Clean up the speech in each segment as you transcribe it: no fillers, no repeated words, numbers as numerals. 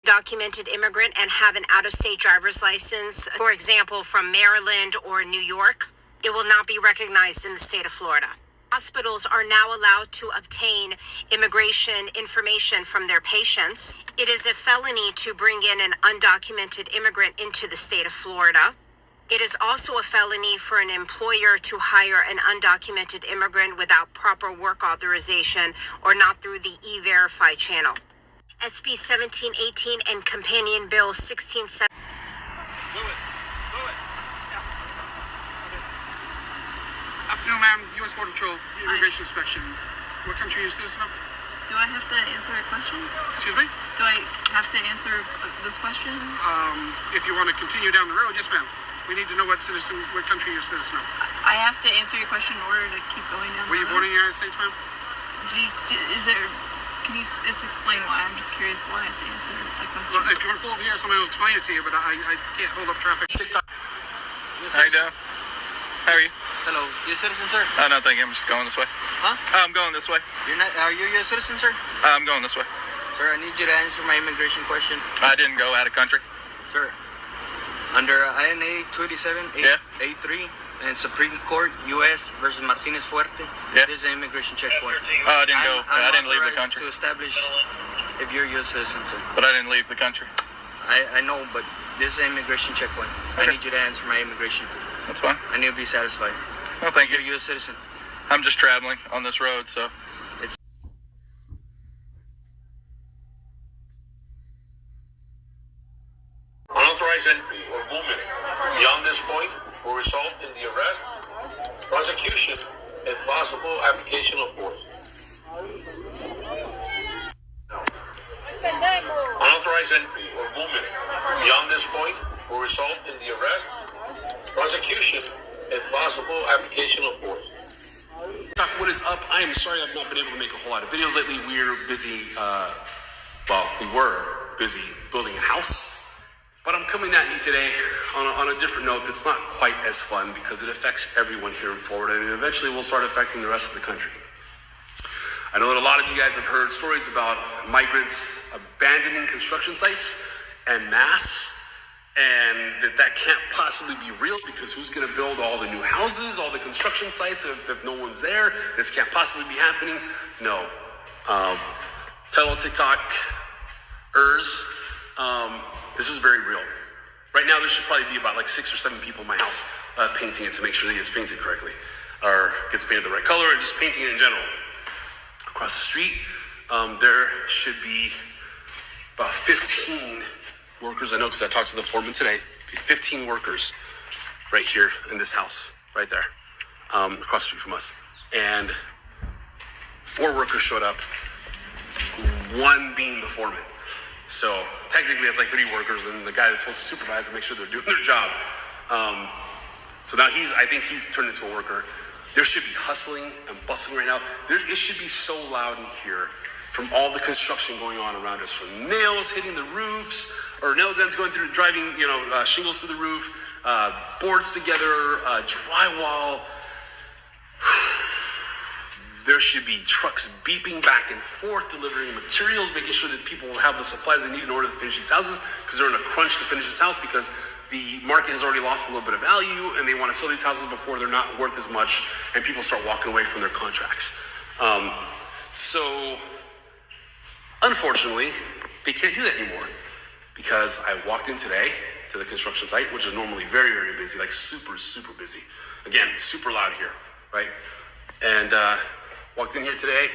documented immigrant and have an out-of-state driver's license, for example, from Maryland or New York, it will not be recognized in the state of Florida. Hospitals are now allowed to obtain immigration information from their patients. It is a felony to bring in an undocumented immigrant into the state of Florida. It is also a felony for an employer to hire an undocumented immigrant without proper work authorization or not through the E-Verify channel. SB 1718 and Companion Bill 1670. Afternoon, ma'am. U.S. Border Patrol, immigration inspection. What country are you a citizen of? Do I have to answer questions? Excuse me? Do I have to answer this question? If you want to continue down the road, yes, ma'am. We need to know what country you're a citizen of. I have to answer your question in order to keep going down Were the you road? born in the United States, ma'am? Can you just explain why? I'm just curious why I have to answer that question. Well, if you want to pull over here, somebody will explain it to you, but I can't hold up traffic. TikTok. How you doing? How are you? Hello, you a citizen, sir? No, thank you. I'm just going this way. Huh? I'm going this way. You're not? Are you a citizen, sir? I'm going this way. Sir, I need you to answer my immigration question. I didn't go out of country. Sir, under INA 287 Yeah. A3 and Supreme Court U.S. versus Martinez Fuerte, Yeah. this is an immigration checkpoint. I didn't go. I'm I didn't leave the authorized country. to establish if you're a U.S. citizen, sir. But I didn't leave the country. I know, but this is an immigration checkpoint. I Okay. need you to answer my immigration. That's fine. I need to be satisfied. Well, thank you. You're a U.S. citizen. I'm just traveling on this road, so. Unauthorized entry or movement beyond this point will result in the arrest, prosecution, and possible application of force. Unauthorized entry or movement beyond this point will result in the arrest, prosecution, and possible application of force. What is up? I am sorry I've not been able to make a whole lot of videos lately. We're busy, we were busy building a house. But I'm coming at you today on a different note that's not quite as fun because it affects everyone here in Florida and eventually will start affecting the rest of the country. I know that a lot of you guys have heard stories about migrants abandoning construction sites en masse, and that can't possibly be real because who's going to build all the new houses, all the construction sites if no one's there? This can't possibly be happening. No. Fellow TikTokers, this is very real. Right now, there should probably be about like 6 or 7 people in my house painting it to make sure that it gets painted correctly or gets painted the right color or just painting it in general. Across the street, there should be about 15 workers. I know because I talked to the foreman today. 15 workers right here in this house, right there, across the street from us. And 4 workers showed up, 1 being the foreman. So technically it's like 3 workers and the guy is supposed to supervise and make sure they're doing their job. So now I think he's turned into a worker. There should be hustling and bustling right now. It should be so loud in here from all the construction going on around us, from nails hitting the roofs, or nail guns going through, driving, shingles through the roof, boards together, drywall. There should be trucks beeping back and forth, delivering materials, making sure that people will have the supplies they need in order to finish these houses, because they're in a crunch to finish this house because the market has already lost a little bit of value and they want to sell these houses before they're not worth as much and people start walking away from their contracts. So unfortunately, they can't do that anymore because I walked in today to the construction site, which is normally very, very busy, like super, super busy. Again, super loud here, right? And walked in here today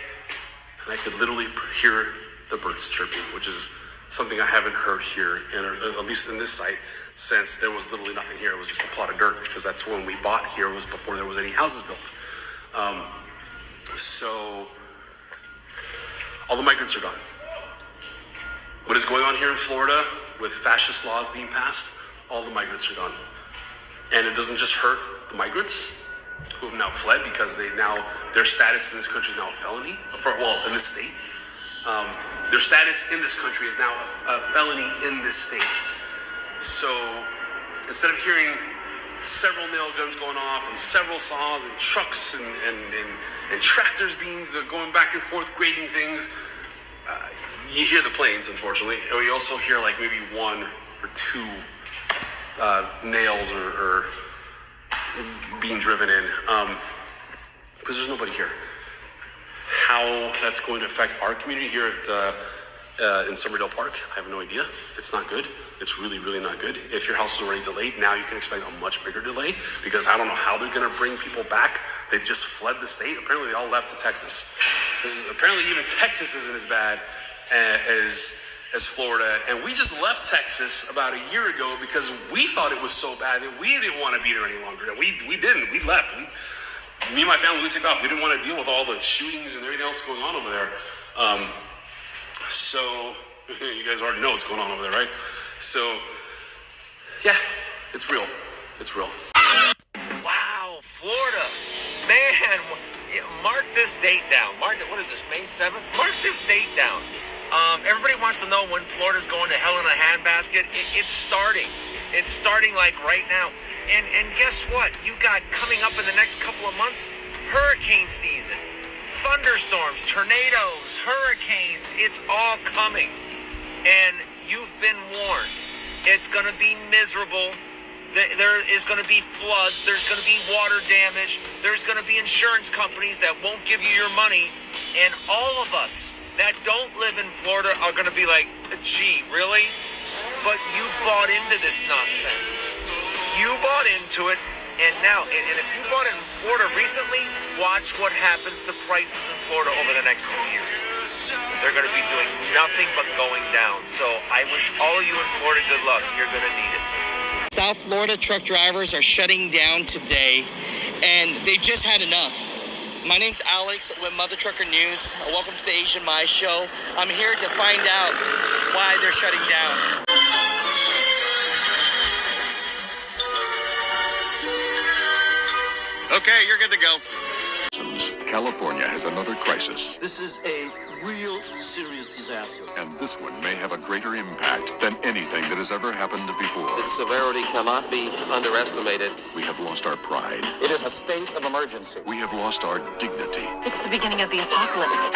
and I could literally hear the birds chirping, which is something I haven't heard here, at least in this site, since there was literally nothing here. It was just a plot of dirt because that's when we bought here, was before there was any houses built. So all the migrants are gone. What is going on here in Florida with fascist laws being passed, all the migrants are gone. And it doesn't just hurt the migrants who have now fled because their status in this country is now a felony, in this state. Their status in this country is now a felony in this state. So instead of hearing several nail guns going off and several saws and trucks and tractors going back and forth grading things, you hear the planes, unfortunately, and you also hear like maybe one or two nails or being driven in, because there's nobody here. How that's going to affect our community here in Sommerdale Park, I have no idea. It's not good. It's really, really not good. If your house is already delayed, now you can expect a much bigger delay, because I don't know how they're going to bring people back. They just fled the state. Apparently, they all left to Texas. Apparently, even Texas isn't as bad as Florida. And we just left Texas about a year ago because we thought it was so bad that we didn't want to be there any longer. And we didn't. We left. Me and my family, we took off. We didn't want to deal with all the shootings and everything else going on over there. So you guys already know what's going on over there, right? So yeah, it's real. It's real. Wow, Florida. Man, mark this date down. What is this, May 7th? Mark this date down. Everybody wants to know when Florida's going to hell in a handbasket. It's starting. It's starting like right now. And guess what? You got coming up in the next couple of months, hurricane season. Thunderstorms, tornadoes, hurricanes. It's all coming. And you've been warned. It's going to be miserable. There is going to be floods. There's going to be water damage. There's going to be insurance companies that won't give you your money. And all of us that don't live in Florida are going to be like, gee, really? But you bought into this nonsense. You bought into it, and now, and if you bought it in Florida recently, watch what happens to prices in Florida over the next 2 years. They're going to be doing nothing but going down. So I wish all of you in Florida good luck. You're going to need it. South Florida truck drivers are shutting down today, and they just had enough. My name's Alex with Mother Trucker News. Welcome to the Asian My Show. I'm here to find out why they're shutting down. Okay, you're good to go. California has another crisis, This is a real serious disaster. and this one may have a greater impact than anything that has ever happened before. Its severity cannot be underestimated. We have lost our pride. It is a state of emergency. We have lost our dignity. It's the beginning of the apocalypse.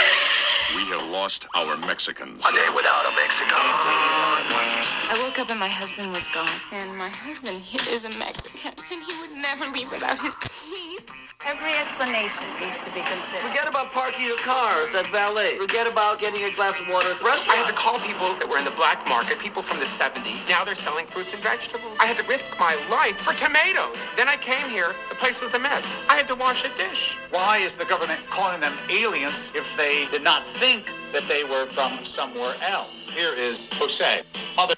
We have lost our Mexicans. A day without a Mexican. I woke up and my husband was gone. And my husband, he is a Mexican. And he would never leave without his teeth. Every explanation needs to be considered. Forget about parking your cars at valet. Forget about getting a glass of water at the restaurant. I had to call people that were in the black market, people from the 70s. Now they're selling fruits and vegetables. I had to risk my life for tomatoes. Then I came here. The place was a mess. I had to wash a dish. Why is the government calling them aliens if they did not think that they were from somewhere else? Here is Jose. Mother.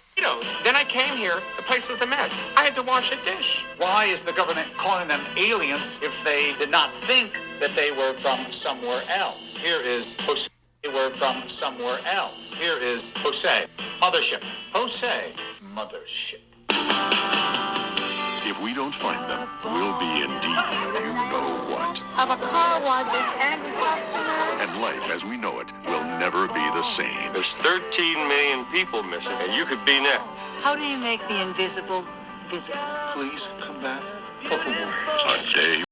Then I came here. The place was a mess. I had to wash a dish. Why is the government calling them aliens if they did not think that they were from somewhere else? Here is Jose. They were from somewhere else. Here is Jose. Mothership. Jose. Mothership. If we don't find them, we'll be in deep, you know what. Of a car washes every customer. And life as we know it will never be the same. There's 13 million people missing, and you could be next. How do you make the invisible visible? Please come back. A day